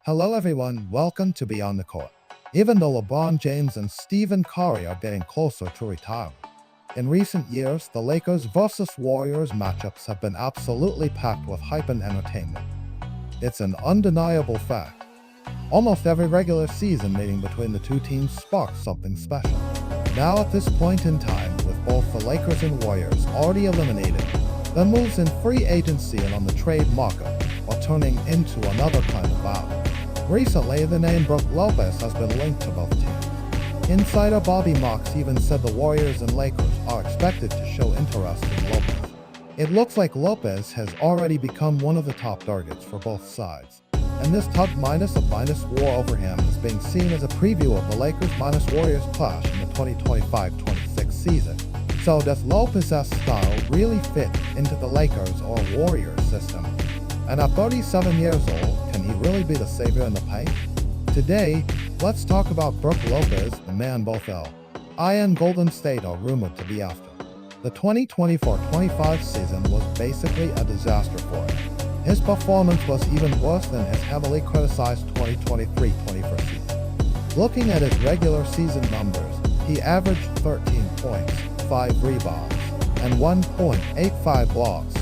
Hello everyone, welcome to Beyond the Court. Even though LeBron James and Stephen Curry are getting closer to retirement, in recent years, the Lakers vs. Warriors matchups have been absolutely packed with hype and entertainment. It's an undeniable fact. Almost every regular season meeting between the two teams sparks something special. Now at this point in time, with both the Lakers and Warriors already eliminated, the moves in free agency and on the trade market are turning into another kind of battle. Recently, the name Brook Lopez has been linked to both teams. Insider Bobby Marks even said the Warriors and Lakers are expected to show interest in Lopez. It looks like Lopez has already become one of the top targets for both sides, and this tug-minus war over him is being seen as a preview of the Lakers-Warriors clash in the 2025-26 season. So does Lopez's style really fit into the Lakers or Warriors system? And at 37 years old, can he really be the savior in the paint? Today, let's talk about Brook Lopez, the man both LA and Golden State are rumored to be after. The 2024-25 season was basically a disaster for him. His performance was even worse than his heavily criticized 2023-24 season. Looking at his regular season numbers, he averaged 13 points, 5 rebounds, and 1.85 blocks,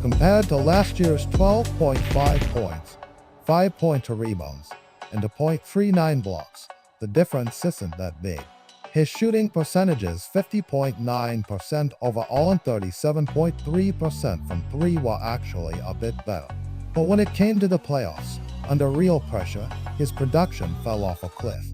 compared to last year's 12.5 points, 5.2 rebounds, and a .39 blocks. The difference isn't that big. His shooting percentage is 50.9% overall and 37.3% from 3 were actually a bit better. But when it came to the playoffs, under real pressure, his production fell off a cliff.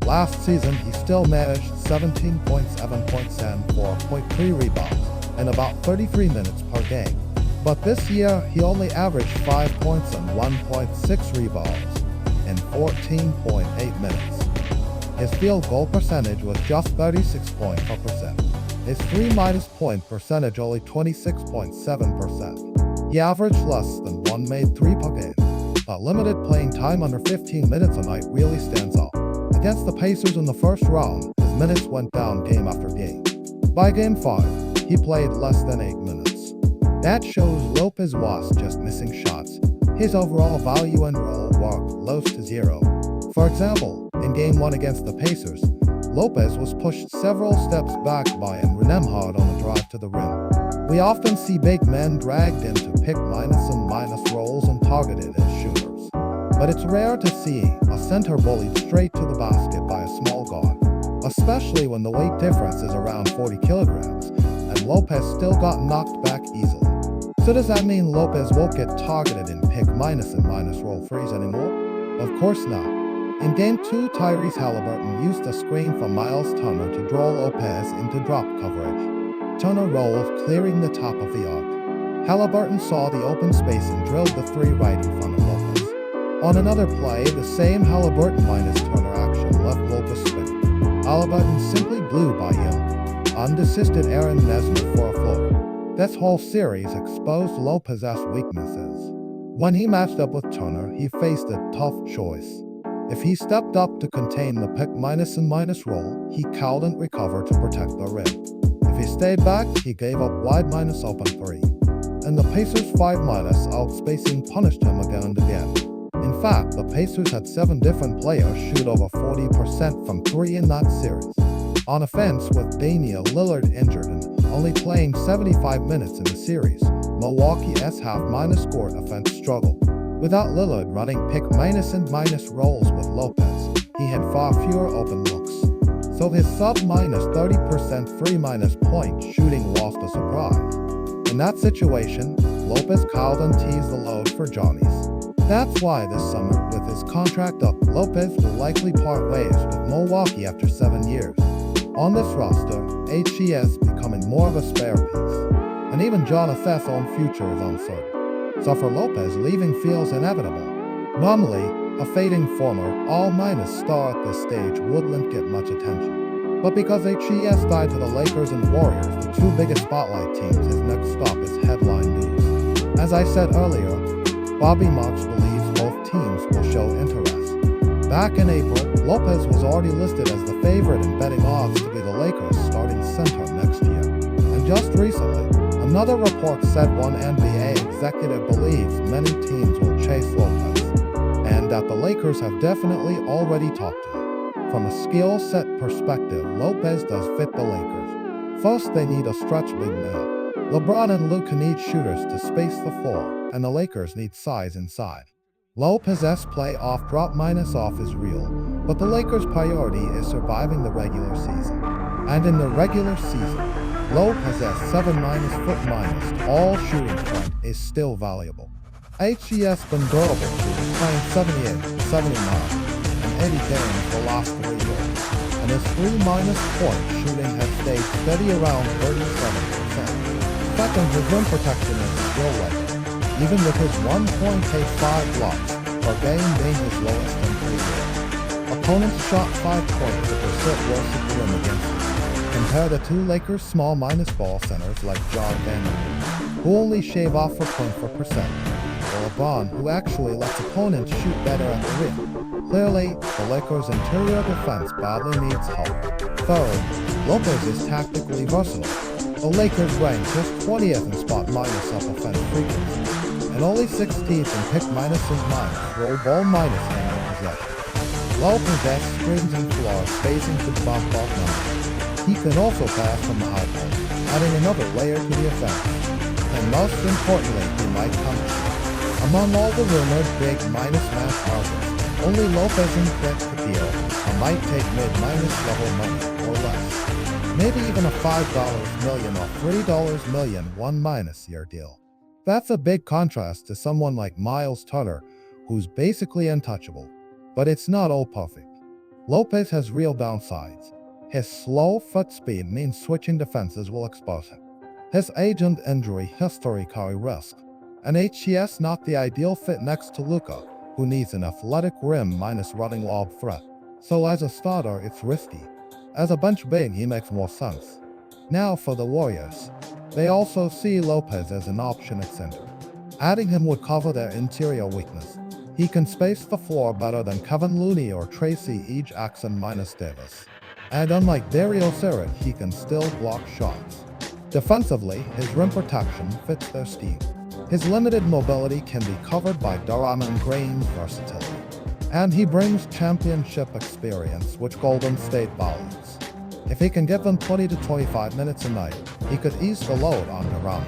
Last season, he still managed 17.7 points and 4.3 rebounds in about 33 minutes per game. But this year, he only averaged 5 points and 1.6 rebounds in 14.8 minutes. His field goal percentage was just 36.4%. His 3- point percentage only 26.7%. He averaged less than 1 made 3 per game. But limited playing time under 15 minutes a night really stands out. Against the Pacers in the first round, his minutes went down game after game. By game 5, he played less than 8 minutes. That shows Lopez was just missing shots. His overall value and role were close to zero. For example, in Game 1 against the Pacers, Lopez was pushed several steps back by Andrew Nembhard on a drive to the rim. We often see big men dragged into pick minus and minus roles and targeted as shooters. But it's rare to see a center bullied straight to the basket by a small guard, especially when the weight difference is around 40 kilograms, and Lopez still got knocked back easily. So does that mean Lopez won't get targeted in pick minus and minus roll threes anymore? Of course not. In Game 2, Tyrese Haliburton used a screen from Miles Turner to draw Lopez into drop coverage. Turner rolled, clearing the top of the arc. Haliburton saw the open space and drilled the 3 right in front of Lopez. On another play, the same Haliburton minus Turner action left Lopez spinning. Haliburton simply blew by him, unassisted Aaron Nesmith for a floater. This whole series exposed Lopez's weaknesses. When he matched up with Turner, he faced a tough choice. If he stepped up to contain the pick minus and minus roll, he couldn't recover to protect the rim. If he stayed back, he gave up wide minus open 3. And the Pacers' 5 minus outspacing punished him again and again. In fact, the Pacers had 7 different players shoot over 40% from 3 in that series. On offense, with Damian Lillard injured and only playing 75 minutes in the series, Milwaukee's half-minus court offense struggled. Without Lillard running pick minus and minus rolls with Lopez, he had far fewer open looks. So his sub-minus 30% 3- point shooting was a surprise. In that situation, Lopez called and teased the load for Johnny's. That's why this summer, with his contract up, Lopez will likely part ways with Milwaukee after 7 years. On this roster, HES becoming more of a spare piece, and even Jonathan's own future is uncertain. So for Lopez, leaving feels inevitable. Normally, a fading former all-minus star at this stage wouldn't get much attention. But because HES died to the Lakers and Warriors, the 2 biggest spotlight teams, his next stop is headline news. As I said earlier, Bobby Marks believes both teams will show interest. Back in April, Lopez was already listed as the favorite in betting odds to be the Lakers' starting center next year. And just recently, another report said one NBA executive believes many teams will chase Lopez. And that the Lakers have definitely already talked to him. From a skill set perspective, Lopez does fit the Lakers. First, they need a stretch big man. LeBron and Luka need shooters to space the floor, and the Lakers need size inside. Lopez's playoff drop minus off is real, but the Lakers' priority is surviving the regular season. And in the regular season, Lopez's 7 minus foot minus all shooting front is still valuable. HES been durable shooting, playing 78, 79, and 80 games the last 3 years, and his 3 minus point shooting has stayed steady around 37%. Second, his rim protection is still late, even with his 1.85 blocks per game being his lowest in 3 years. Opponents shot 5 points to percent worse at the rim against him. Compare the two Lakers small minus ball centers like John Vanderbilt, who only shave off a point for percent, or LeBron, who actually lets opponents shoot better at the rim. Clearly, the Lakers' interior defense badly needs help. Third, Lopez is tactically versatile. The Lakers rank just 20th in spot minus up offense frequency, and only 16th in pick minus and minus roll ball minus angle possession. Lopez screens and floors spacing to bump off numbers. He can also pass from the high post, adding another layer to the offense. And most importantly, he might come to. Among all the rumored big minus mass targets, only Lopez and Clint Capela might take mid-minus level money or less. Maybe even a $5 million or $3 million 1 minus year deal. That's a big contrast to someone like Miles Turner, who's basically untouchable. But it's not all perfect. Lopez has real downsides. His slow foot speed means switching defenses will expose him. His age and injury history carry risk. And HES not the ideal fit next to Luka, who needs an athletic rim minus running lob threat. So as a starter, it's risky. As a bench big, he makes more sense. Now for the Warriors. They also see Lopez as an option at center. Adding him would cover their interior weakness. He can space the floor better than Kevin Looney or Tracy E. Jackson minus Davis. And unlike Dario Saric, he can still block shots. Defensively, his rim protection fits their scheme. His limited mobility can be covered by Draymond Green's versatility. And he brings championship experience, which Golden State values. If he can give them 20 to 25 minutes a night, he could ease the load on Draymond.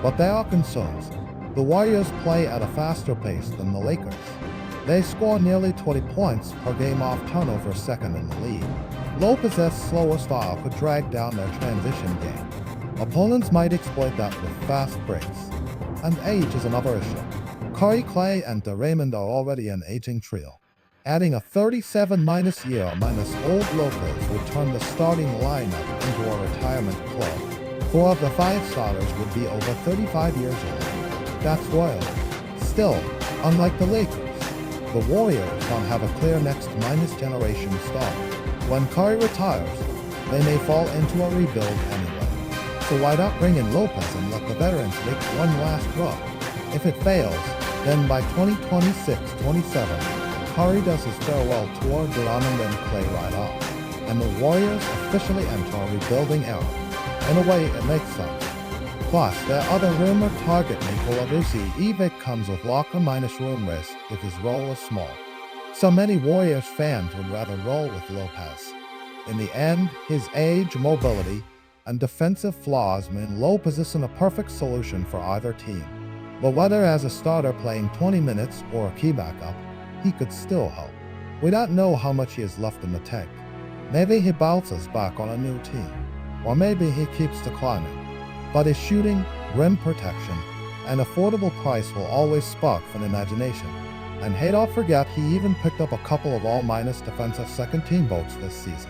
But there are concerns. The Warriors play at a faster pace than the Lakers. They score nearly 20 points per game off turnover, second in the league. Lopez's slower style could drag down their transition game. Opponents might exploit that with fast breaks. And age is another issue. Curry, Clay, and Draymond are already an aging trio. Adding a 37- year minus old Lopez would turn the starting lineup into a retirement club. 4 of the 5 starters would be over 35 years old. That's royal. Still, unlike the Lakers, the Warriors don't have a clear next minus generation star. When Curry retires, they may fall into a rebuild anyway. So why not bring in Lopez and let the veterans make one last run? If it fails, then by 2026-27, Curry does his farewell tour, Draymond and Clay right off, and the Warriors officially enter a rebuilding era. In a way, it makes sense. Plus, their other rumored target, Nikola Vucevic, comes with locker minus room risk if his role is small. So many Warriors fans would rather roll with Lopez. In the end, his age, mobility, and defensive flaws mean Lopez isn't a perfect solution for either team. But whether as a starter playing 20 minutes or a key backup, he could still help. We don't know how much he has left in the tank. Maybe he bounces back on a new team, or maybe he keeps declining. But his shooting, rim protection, and affordable price will always spark fun imagination. And hey, don't forget he even picked up a couple of all-minus defensive second-team votes this season.